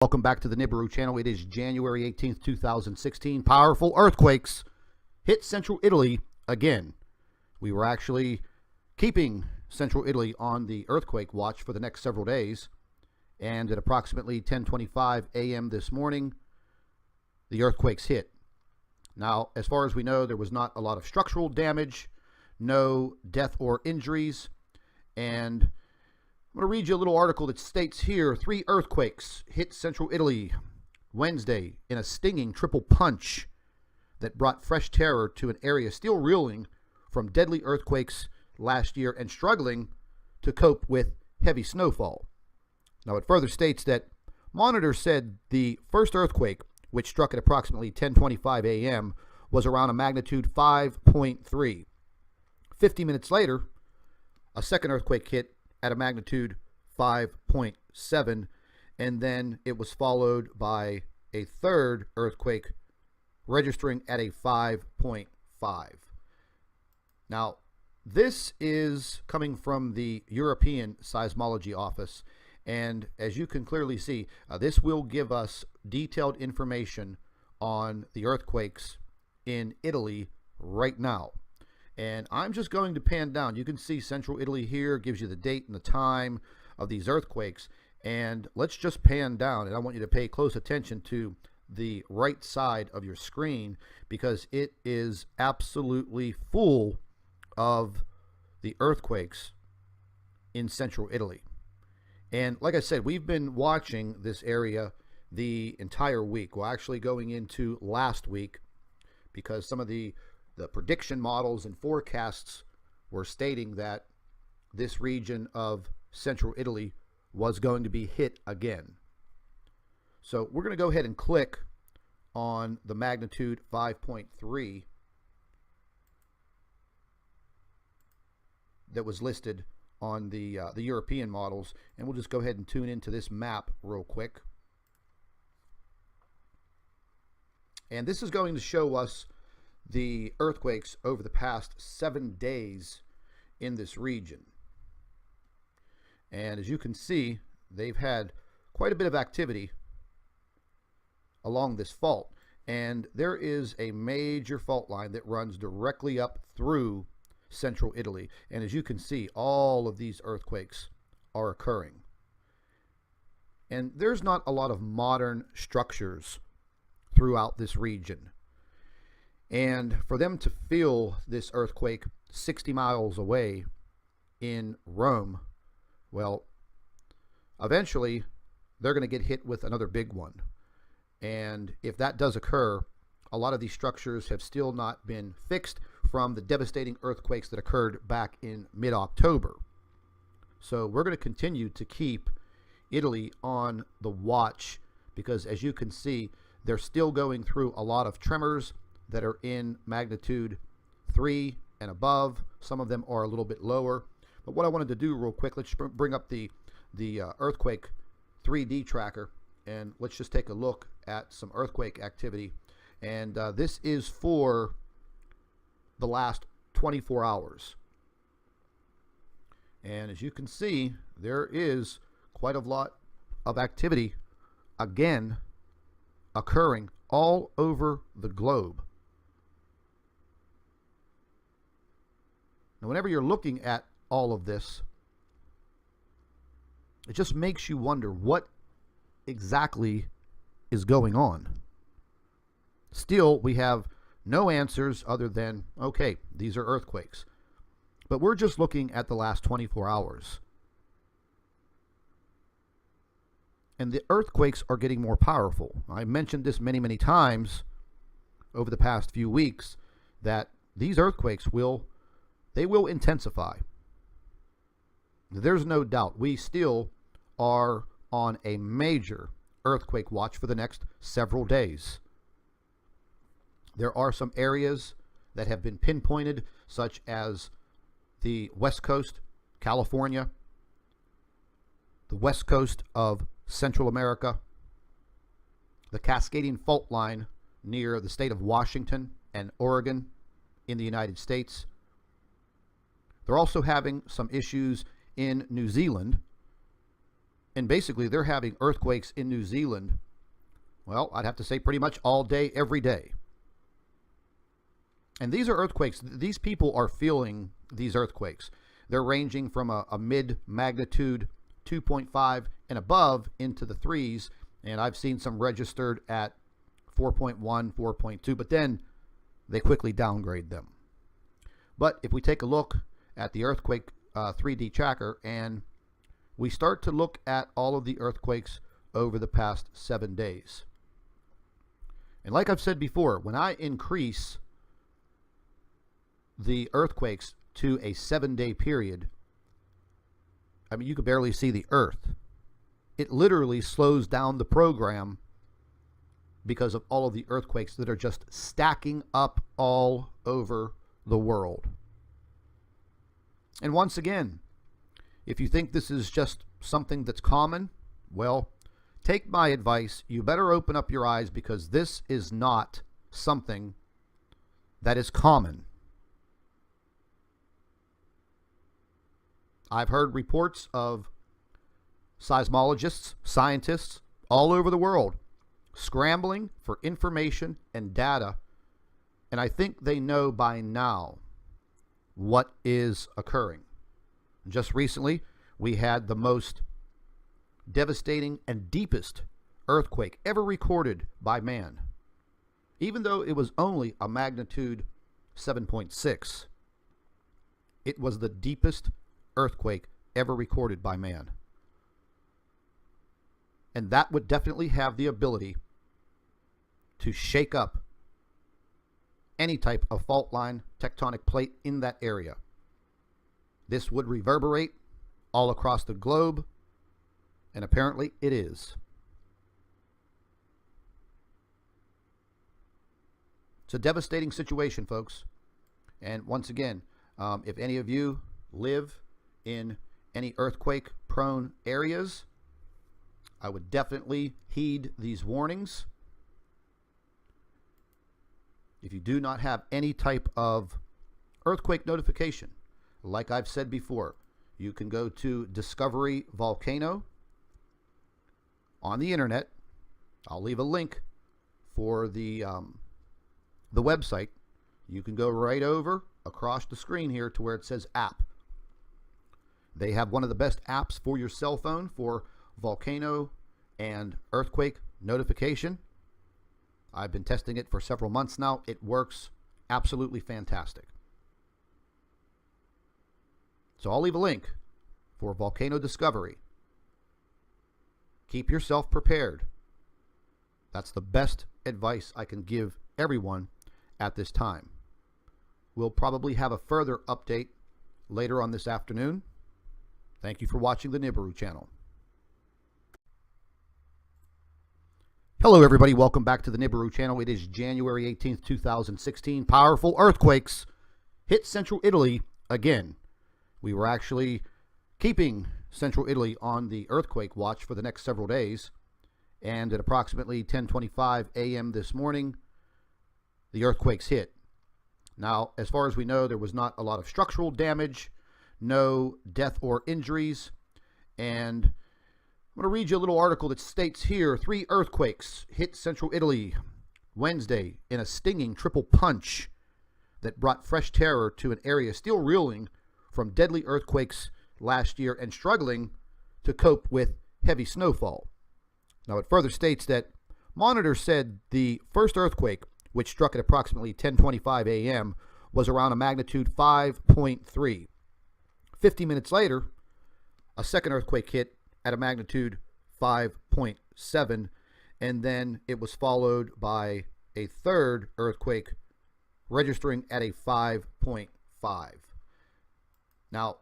Welcome back to the Nibiru channel. It is January 18th, 2016. Powerful earthquakes hit central Italy again. We were actually keeping central Italy on the earthquake watch for the next several days. And at approximately 10:25 a.m. this morning, the earthquakes hit. Now, as far as we know, there was not a lot of structural damage, no death or injuries, and I'm going to read you a little article that states here, 3 earthquakes hit central Italy Wednesday in a stinging triple punch that brought fresh terror to an area still reeling from deadly earthquakes last year and struggling to cope with heavy snowfall. Now, it further states that monitors said the first earthquake, which struck at approximately 10:25 a.m., was around a magnitude 5.3. 50 minutes later, a second earthquake hit at a magnitude 5.7, and then it was followed by a third earthquake registering at a 5.5. Now, this is coming from the European Seismology Office, and as you can clearly see, this will give us detailed information on the earthquakes in Italy right now. And I'm just going to pan down. You can see central Italy here, gives you the date and the time of these earthquakes. And let's just pan down. And I want you to pay close attention to the right side of your screen because it is absolutely full of the earthquakes in central Italy. And like I said, we've been watching this area the entire week. We're actually going into last week because some of the prediction models and forecasts were stating that this region of central Italy was going to be hit again. So we're going to go ahead and click on the magnitude 5.3 that was listed on the European models, and we'll just go ahead and tune into this map real quick. And this is going to show us the earthquakes over the past 7 days in this region. And as you can see, they've had quite a bit of activity along this fault. And there is a major fault line that runs directly up through central Italy. And as you can see, all of these earthquakes are occurring. And there's not a lot of modern structures throughout this region. And for them to feel this earthquake 60 miles away in Rome, well, eventually they're going to get hit with another big one. And if that does occur, a lot of these structures have still not been fixed from the devastating earthquakes that occurred back in mid-October. So we're going to continue to keep Italy on the watch because, as you can see, they're still going through a lot of tremors that are in magnitude 3 and above. Some of them are a little bit lower. But what I wanted to do real quick, let's bring up the earthquake 3D tracker, and let's just take a look at some earthquake activity. And this is for the last 24 hours. And as you can see, there is quite a lot of activity again occurring all over the globe. Now, whenever you're looking at all of this, it just makes you wonder what exactly is going on. Still, we have no answers other than, okay, these are earthquakes. But we're just looking at the last 24 hours. And the earthquakes are getting more powerful. I mentioned this many, many times over the past few weeks that these earthquakes will intensify. There's no doubt. We still are on a major earthquake watch for the next several days. There are some areas that have been pinpointed, such as the West Coast, California, the West Coast of Central America, the Cascading Fault Line near the state of Washington and Oregon in the United States. They're also having some issues in New Zealand, And basically, they're having earthquakes in New Zealand, well, I'd have to say pretty much all day, every day. And these are earthquakes. These people are feeling these earthquakes. They're ranging from a mid-magnitude 2.5 and above into the threes. And I've seen some registered at 4.1, 4.2, but then they quickly downgrade them. But if we take a look at the earthquake 3D tracker and we start to look at all of the earthquakes over the past 7 days. And like I've said before, when I increase the earthquakes to a 7-day period, I mean, you could barely see the earth. It literally slows down the program because of all of the earthquakes that are just stacking up all over the world. And once again, if you think this is just something that's common, well, take my advice. You better open up your eyes, because this is not something that is common. I've heard reports of seismologists, scientists all over the world scrambling for information and data, and I think they know by now what is occurring. Just recently, we had the most devastating and deepest earthquake ever recorded by man, even though it was only a magnitude 7.6. It was the deepest earthquake ever recorded by man. And that would definitely have the ability to shake up any type of fault line, tectonic plate in that area. This would reverberate all across the globe, and apparently it is. It's a devastating situation, folks. And once again, if any of you live in any earthquake-prone areas, I would definitely heed these warnings. If you do not have any type of earthquake notification, like I've said before, you can go to Discovery Volcano on the internet. I'll leave a link for the website. You can go right over across the screen here to where it says app. They have one of the best apps for your cell phone for volcano and earthquake notification. I've been testing it for several months now. It works absolutely fantastic. So I'll leave a link for Volcano Discovery. Keep yourself prepared. That's the best advice I can give everyone at this time. We'll probably have a further update later on this afternoon. Thank you for watching the Nibiru channel. Hello everybody, welcome back to the Nibiru channel. It is January 18th, 2016. Powerful earthquakes hit central Italy again. We were actually keeping central Italy on the earthquake watch for the next several days, and at approximately 10:25 a.m. this morning, the earthquakes hit. Now, as far as we know, there was not a lot of structural damage, no death or injuries, and I'm going to read you a little article that states here, 3 earthquakes hit central Italy Wednesday in a stinging triple punch that brought fresh terror to an area still reeling from deadly earthquakes last year and struggling to cope with heavy snowfall. Now, it further states that monitors said the first earthquake, which struck at approximately 10:25 a.m., was around a magnitude 5.3. 50 minutes later, a second earthquake hit at a magnitude 5.7, and then it was followed by a third earthquake registering at a 5.5. Now,